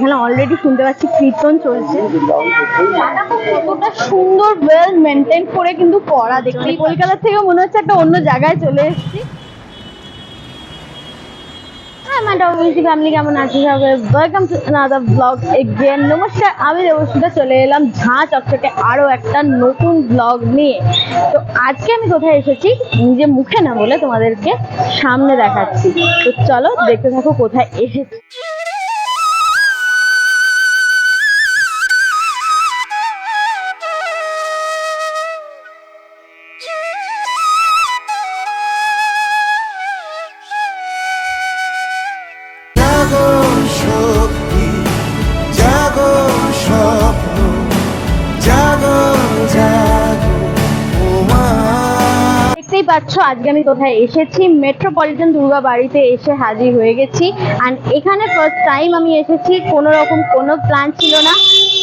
এখানে অলরেডি শুনতে পাচ্ছি কীর্তন চলছে। কতটা সুন্দর ওয়েল মেনটেন করে কিন্তু করা, দেখতে কলকাতা থেকে মনে হচ্ছে একটা অন্য জায়গায় চলে এসেছি। হ্যাঁ ম্যাডাম ফ্যামিলি, কেমন আছি সবাই? Welcome to another blog again. নমস্কার, আমি দেবস্মিতা চলে এলাম ঝাঁ চকচকে আরো একটা নতুন ব্লগ নিয়ে। তো আজকে আমি কোথায় এসেছি নিজে মুখে না বলে তোমাদেরকে সামনে দেখাচ্ছি। তো চলো দেখতে থাকো কোথায় এসেছি। দেখতেই পাচ্ছ আজকে আমি কোথায় এসেছি, মেট্রোপলিটন দুর্গা বাড়িতে এসে হাজির হয়ে গেছি। অ্যান্ড এখানে ফার্স্ট টাইম আমি এসেছি, কোনো রকম কোনো প্ল্যান ছিল না।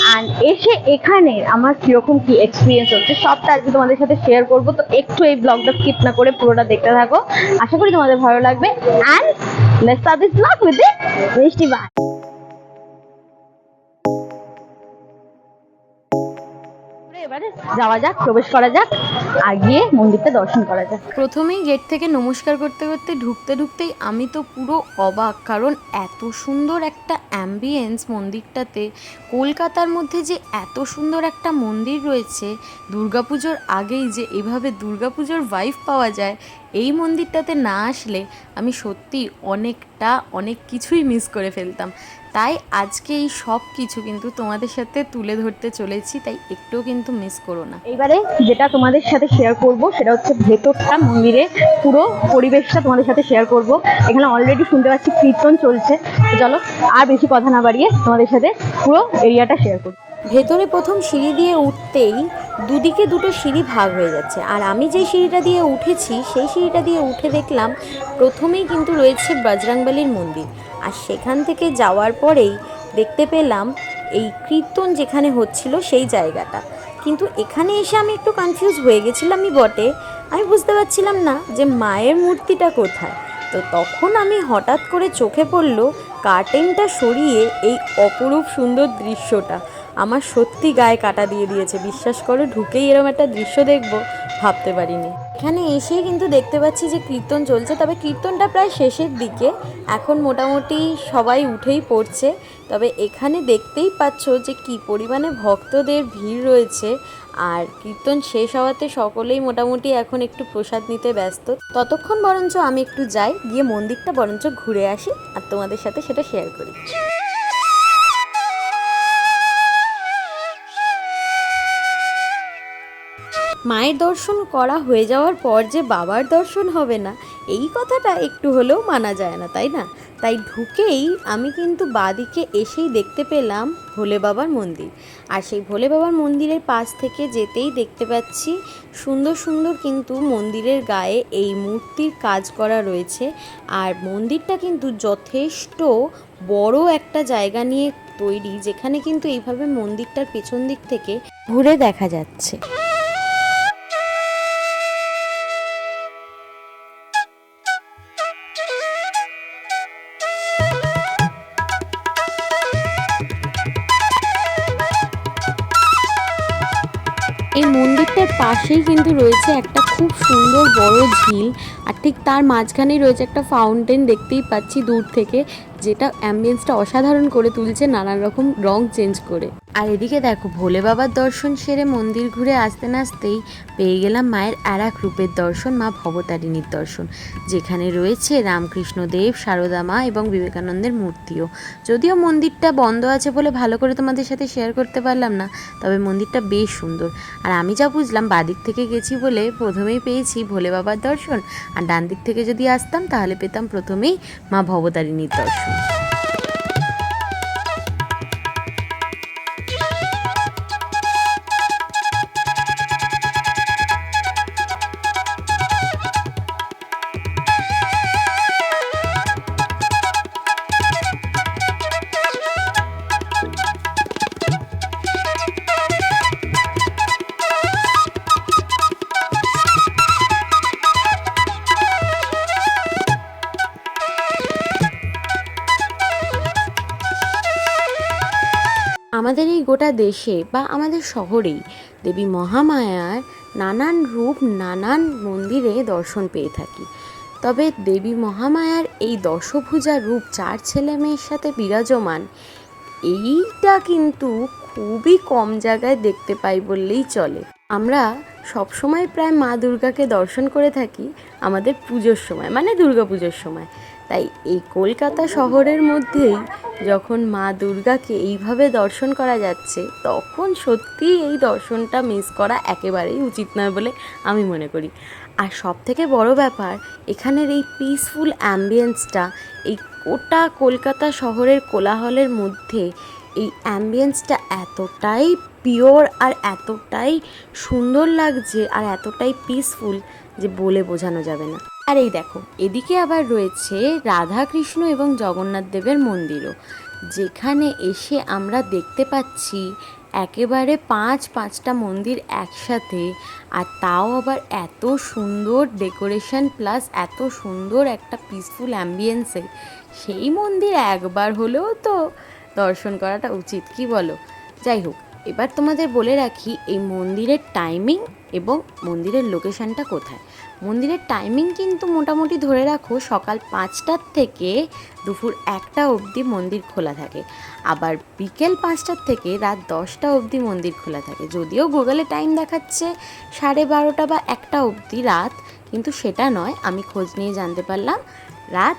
অ্যান্ড এসে এখানে আমার কিরকম কি এক্সপিরিয়েন্স হচ্ছে সবটা আজকে তোমাদের সাথে শেয়ার করবো। তো একটু এই ব্লগটা স্কিপ না করে পুরোটা দেখতে থাকো, আশা করি তোমাদের ভালো লাগবে। And let's start this blog with the মিষ্টি বাই। এবারে যাওয়া যাক, প্রবেশ করা যাক, আর গিয়ে মন্দিরটা দর্শন করা যাক। প্রথমেই গেট থেকে নমস্কার করতে করতে ঢুকতেই আমি তো পুরো অবাক, কারণ এত সুন্দর একটা অ্যাম্বিয়েন্স মন্দিরটাতে। কলকাতার মধ্যে যে এত সুন্দর একটা মন্দির রয়েছে, দুর্গাপুজোর আগেই যে এভাবে দুর্গাপুজোর ভাইব পাওয়া যায়, এই মন্দিরটাতে না আসলে আমি সত্যি অনেক কিছুই মিস করে ফেলতাম। তাই আজকে এই সব কিছু কিন্তু তোমাদের সাথে তুলে ধরতে চলেছি, তাই একটুও কিন্তু মিস করো না। এইবারে যেটা তোমাদের সাথে শেয়ার করব সেটা হচ্ছে ভেতরটা, মন্দিরে পুরো পরিবেশটা তোমাদের সাথে শেয়ার করব। এখানে অলরেডি শুনতে পাচ্ছি কীর্তন চলছে। তো চলো আর বেশি কথা না বাড়িয়ে তোমাদের সাথে পুরো এরিয়াটা শেয়ার করব। ভেতরে প্রথম সিঁড়ি দিয়ে উঠতেই দুদিকে দুটো সিঁড়ি ভাগ হয়ে যাচ্ছে, আর আমি যেই সিঁড়িটা দিয়ে উঠেছি সেই সিঁড়িটা দিয়ে উঠে দেখলাম প্রথমেই কিন্তু রয়েছে বজরংবলীর মন্দির। আর সেখান থেকে যাওয়ার পরেই দেখতে পেলাম এই কীর্তন যেখানে হচ্ছিল সেই জায়গাটা। কিন্তু এখানে এসে আমি একটু কনফিউজ হয়ে গেছিলামই বটে, আমি বুঝতে পারছিলাম না যে মায়ের মূর্তিটা কোথায়। তো তখন আমি হঠাৎ করে চোখে পড়ল কার্টেনটা সরিয়ে এই অপরূপ সুন্দর দৃশ্যটা। আমার সত্যি গায়ে কাটা দিয়ে দিয়েছে, বিশ্বাস করো, ঢুকেই এরকম একটা দৃশ্য দেখবো ভাবতে পারিনি। এখানে এসেই কিন্তু দেখতে পাচ্ছি যে কীর্তন চলছে, তবে কীর্তনটা প্রায় শেষের দিকে, এখন মোটামুটি সবাই উঠেই পড়ছে। তবে এখানে দেখতেই পাচ্ছ যে কী পরিমাণে ভক্তদের ভিড় রয়েছে। আর কীর্তন শেষ হওয়াতে সকলেই মোটামুটি এখন একটু প্রসাদ নিতে ব্যস্ত। ততক্ষণ বরঞ্চ আমি একটু যাই, গিয়ে মন্দিরটা বরঞ্চ ঘুরে আসি আর তোমাদের সাথে সেটা শেয়ার করি। মায়ের দর্শন করা হয়ে যাওয়ার পর যে বাবার দর্শন হবে না, এই কথাটা একটু হলেও মানা যায় না, তাই না? তাই ঢুকেই আমি কিন্তু বাদিকে এসেই দেখতে পেলাম ভোলে বাবার মন্দির। আর সেই ভোলে বাবার মন্দিরের পাশ থেকে যেতেই দেখতে পাচ্ছি সুন্দর সুন্দর কিন্তু মন্দিরের গায়ে এই মূর্তির কাজ করা রয়েছে। আর মন্দিরটা কিন্তু যথেষ্ট বড় একটা জায়গা নিয়ে তৈরি, যেখানে কিন্তু এইভাবে মন্দিরটার পেছন দিক থেকে ঘুরে দেখা যাচ্ছে। এই মন্দিরটার পাশেই কিন্তু রয়েছে একটা খুব সুন্দর বড় ঝিল, আর ঠিক তার মাঝখানেই রয়েছে একটা ফাউন্টেন, দেখতেই পাচ্ছি দূর থেকে, যেটা অ্যাম্বিয়েন্সটা অসাধারণ করে তুলছে নানান রকম রং চেঞ্জ করে। আর এদিকে দেখো, ভোলে বাবার দর্শন সেরে মন্দির ঘুরে আসতে না আসতেই পেয়ে গেলাম মায়ের আর এক রূপের দর্শন, মা ভবতারিণীর দর্শন, যেখানে রয়েছে রামকৃষ্ণদেব, সারদা মা এবং বিবেকানন্দের মূর্তিও। যদিও মন্দিরটা বন্ধ আছে বলে ভালো করে তোমাদের সাথে শেয়ার করতে পারলাম না, তবে মন্দিরটা বেশ সুন্দর। আর আমি যা বুঝলাম, বাদিক থেকে গেছি বলে প্রথমেই পেয়েছি ভোলে বাবার দর্শন, আর ডান দিক থেকে যদি আসতাম তাহলে পেতাম প্রথমেই মা ভবতারিণীর দর্শন। আমাদের এই গোটা দেশে বা আমাদের শহরেই দেবী মহামায়ার নানান রূপ নানান মন্দিরে দর্শন পেয়ে থাকি। তবে দেবী মহামায়ার এই দশভুজা রূপ 4 ছেলে মেয়ের সাথে বিরাজমান, এইটা কিন্তু খুবই কম জায়গায় দেখতে পাই বললেই চলে। আমরা সবসময় প্রায় মা দুর্গাকে দর্শন করে থাকি আমাদের পুজোর সময়, মানে দুর্গা পুজোর সময়। তাই এই কলকাতা শহরের মধ্যেই যখন মা দুর্গাকে এইভাবে দর্শন করা যাচ্ছে, তখন সত্যি এই দর্শনটা মিস করা একেবারেই উচিত নয় বলে আমি মনে করি। আর সবথেকে বড় ব্যাপার, এখানের এই পিসফুল অ্যাম্বিয়েন্সটা, এই গোটা কলকাতা শহরের কোলাহলের মধ্যে এই অ্যাম্বিয়েন্সটা এতটাই পিওর আর এতটাই সুন্দর লাগছে আর এতটাই পিসফুল যে বলে বোঝানো যাবে না। আর এই দেখো, এদিকে আবার রয়েছে রাধাকৃষ্ণ এবং জগন্নাথ দেবের মন্দিরও, যেখানে এসে আমরা দেখতে পাচ্ছি একেবারে পাঁচটা মন্দির একসাথে, আর তাও আবার এত সুন্দর ডেকোরেশন প্লাস এত সুন্দর একটা পিসফুল অ্যাম্বিয়েন্সে। সেই মন্দির একবার হলেও তো দর্শন করাটা উচিত, কি বলো? যাই হোক, এবার তোমাদের বলে রাখি এই মন্দিরের টাইমিং এবং মন্দিরের লোকেশানটা কোথায়। মন্দিরের টাইমিং কিন্তু মোটামুটি ধরে রাখো সকাল 5টার থেকে দুপুর 1টা অবধি মন্দির খোলা থাকে, আবার বিকেল 5টার থেকে রাত 10টা অবধি মন্দির খোলা থাকে। যদিও গুগলে টাইম দেখাচ্ছে 12:30 বা 1টা অবধি রাত, কিন্তু সেটা নয়, আমি খোঁজ নিয়ে জানতে পারলাম রাত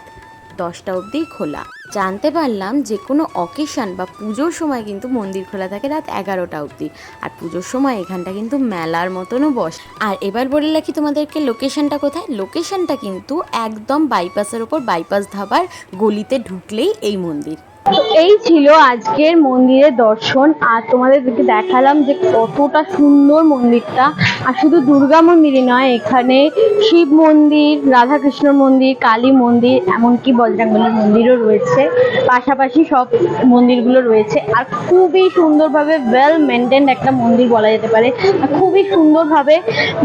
10টা অবধি খোলা। জানতে পারলাম যে কোনো অকেশন বা পুজোর সময় কিন্তু মন্দির খোলা থাকে রাত 11টা অবধি, আর পুজোর সময় এখানটা কিন্তু মেলার মতনও বসে। আর এবার বলে রাখি তোমাদেরকে লোকেশনটা কোথায়। লোকেশনটা কিন্তু একদম বাইপাসের ওপর, বাইপাস ধাবার গলিতে ঢুকলেই এই মন্দির। তো এই ছিল আজকের মন্দিরের দর্শন, আর তোমাদেরকে দেখালাম যে কতটা সুন্দর মন্দিরটা। আর শুধু দুর্গা মন্দিরই নয়, এখানে শিব মন্দির, রাধাকৃষ্ণ মন্দির, কালী মন্দির, এমনকি বজরংবলীর মন্দিরও রয়েছে। পাশাপাশি সব মন্দিরগুলো রয়েছে, আর খুবই সুন্দরভাবে ওয়েল মেনটেন্ড একটা মন্দির বলা যেতে পারে। আর খুবই সুন্দরভাবে,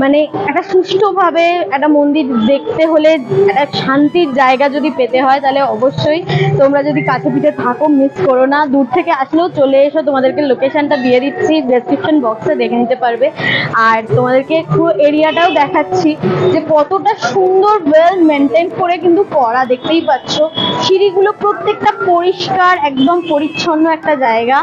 মানে একটা সুষ্ঠুভাবে একটা মন্দির দেখতে হলে একটা শান্তির জায়গা যদি পেতে হয়, তাহলে অবশ্যই তোমরা যদি কাছে পিঠে থাকো মিস করো না। দূর থেকে আসলেও চলে এসো, তোমাদেরকে লোকেশনটা দিয়ে দিচ্ছি, ডেসক্রিপশন বক্সে দেখে নিতে পারবে। আর তোমাদেরকে পুরো এরিয়াটাও দেখাচ্ছি যে কতটা সুন্দর ওয়েল মেনটেন করে কিন্তু করা, দেখতেই পাচ্ছ। সিঁড়িগুলো প্রত্যেকটা পরিষ্কার, একদম পরিচ্ছন্ন একটা জায়গা।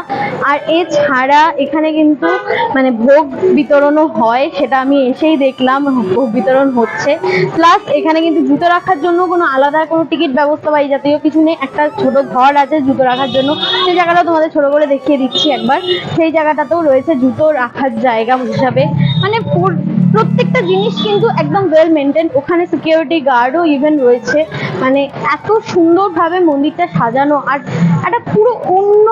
আর এছাড়া এখানে কিন্তু মানে ভোগ বিতরণও হয়, সেটা আমি এসেই দেখলাম ভোগ বিতরণ হচ্ছে। প্লাস এখানে কিন্তু জুতো রাখার জন্য কোনো আলাদা কোনো টিকিট ব্যবস্থা বা এই জাতীয় কিছু নেই। একটা ছোট ঘর আছে জুতো রাখার জন্য, সেই জায়গাটাও তোমাদের ছোট করে দেখিয়ে দিচ্ছি একবার। সেই জায়গাটাতেও রয়েছে জুতো রাখার জায়গা হিসাবে, মানে প্রত্যেকটা জিনিস কিন্তু একদম ওয়েল মেনটেন। ওখানে সিকিউরিটি গার্ডও ইভেন রয়েছে। মানে এত সুন্দরভাবে মন্দিরটা সাজানো, আর একটা পুরো অন্য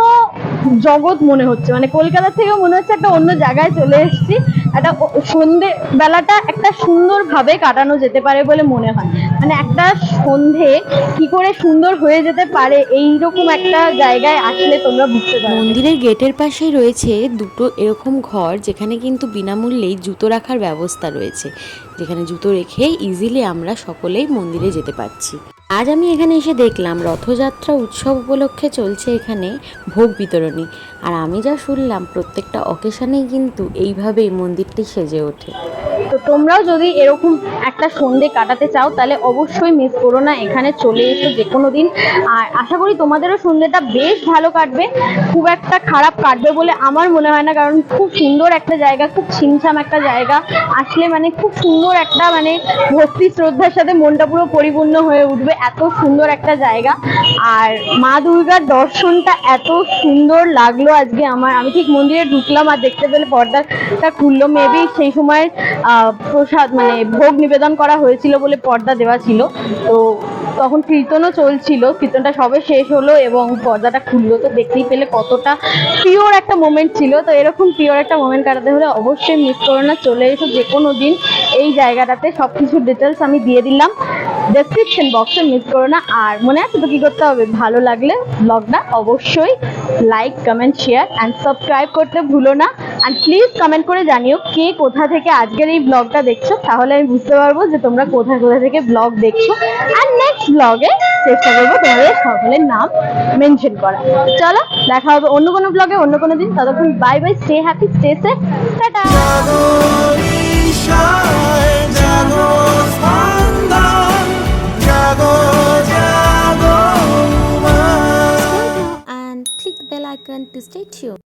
জগৎ মনে হচ্ছে, মানে কলকাতা থেকেও মনে হচ্ছে একটা অন্য জায়গায় চলে এসেছি। একটা সন্ধে বেলাটা একটা সুন্দরভাবে কাটানো যেতে পারে বলে মনে হয়। মানে একটা সন্ধে কি করে সুন্দর হয়ে যেতে পারে এইরকম একটা জায়গায় আসলে তোমরা বুঝতে পারো। মন্দিরের গেটের পাশেই রয়েছে দুটো এরকম ঘর, যেখানে কিন্তু বিনামূল্যেই জুতো রাখার ব্যবস্থা রয়েছে, যেখানে জুতো রেখে ইজিলি আমরা সকলেই মন্দিরে যেতে পারছি। আজ আমি এখানে এসে দেখলাম রথযাত্রা উৎসব উপলক্ষে চলছে এখানে ভোগ বিতরণী, আর আমি যা শুনলাম প্রত্যেকটা অকেশনেই কিন্তু এইভাবেই মন্দিরটি সেজে ওঠে। তো তোমরাও যদি এরকম একটা সন্ধে কাটাতে চাও, তাহলে অবশ্যই মিস করো না, এখানে চলে এসো যে কোনো দিন। আর আশা করি তোমাদেরও সন্ধেটা বেশ ভালো কাটবে, খুব একটা খারাপ কাটবে বলে আমার মনে হয় না, কারণ খুব সুন্দর একটা জায়গা, খুব ছিমছাম একটা জায়গা। আসলে মানে খুব সুন্দর একটা, মানে ভক্তি শ্রদ্ধার সাথে মনটা পুরো পরিপূর্ণ হয়ে উঠবে, এত সুন্দর একটা জায়গা। আর মা দুর্গার দর্শনটা এত সুন্দর লাগলো আজকে আমার। আমি ঠিক মন্দিরে ঢুকলাম আর দেখতে পেলে পর্দাটা খুললো, মেবি সেই সময় প্রসাদ মানে ভোগ নিবেদন করা হয়েছিল বলে পর্দা দেওয়া ছিল। তো তখন কীর্তনও চলছিল, কীর্তনটা সবে শেষ হলো এবং পর্দাটা খুললো। তো দেখতেই পেলে কতটা পিওর একটা মোমেন্ট ছিল। তো এরকম পিওর একটা মোমেন্ট কাটাতে হলে অবশ্যই মিস করো না, চলে এসো যে কোনো দিন এই জায়গাটাতে। সব কিছুর ডিটেলস আমি দিয়ে দিলাম ডেসক্রিপশন বক্সে, মিস করো না। আর মনে আছে তো কী করতে হবে, ভালো লাগলে ব্লগটা অবশ্যই like, comment, share and subscribe করতে ভুলো না। অ্যান্ড প্লিজ কমেন্ট করে জানিও কে কোথা থেকে আজকের এই ব্লগটা দেখছো, তাহলে আমি বুঝতে পারবো যে তোমরা কোথায় কোথা থেকে ব্লগ দেখছো। অ্যান্ড নেক্সট ব্লগে চেষ্টা করবো তোমাদের সকলের নাম মেনশন করা। চলো দেখা হবে অন্য কোনো ব্লগে অন্য কোনো দিন। ততক্ষণ bye bye, stay happy, stay safe, tata. And click the bell icon to stay tuned.